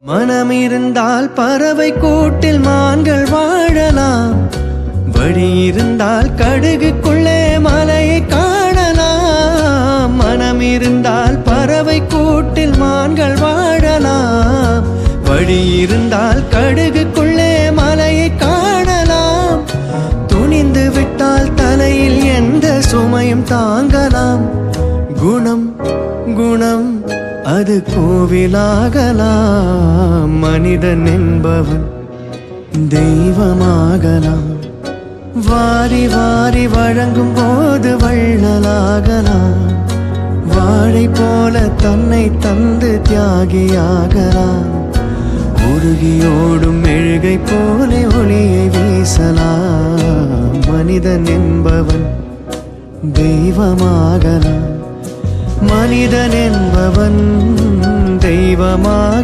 மனம் இருந்தால் பறவை கூட்டில் மான்கள் வாழலாம். வழி இருந்தால் கடுகுக்குள்ளே மலையை காணலாம். மனம் இருந்தால் பறவை கூட்டில் மான்கள் வாழலாம். வழி இருந்தால் கடுகுக்குள்ளே மலையை காணலாம். துணிந்து விட்டால் தலையில் எந்த சுமையும் தாங்கலாம். குணம் குணம் அது கோவிலாகலாம். மனிதன் என்பவன் தெய்வமாகலாம். வாரி வாரி வழங்கும் போது வள்ளலாகலாம். வாழை போல தன்னை தந்து தியாகியாகலாம். உருகியோடும் மெழுகை போல ஒளியை வீசலாம். மனிதன் என்பவன் தெய்வமாகலாம். மனிதன் என்பவன் தெய்வமாக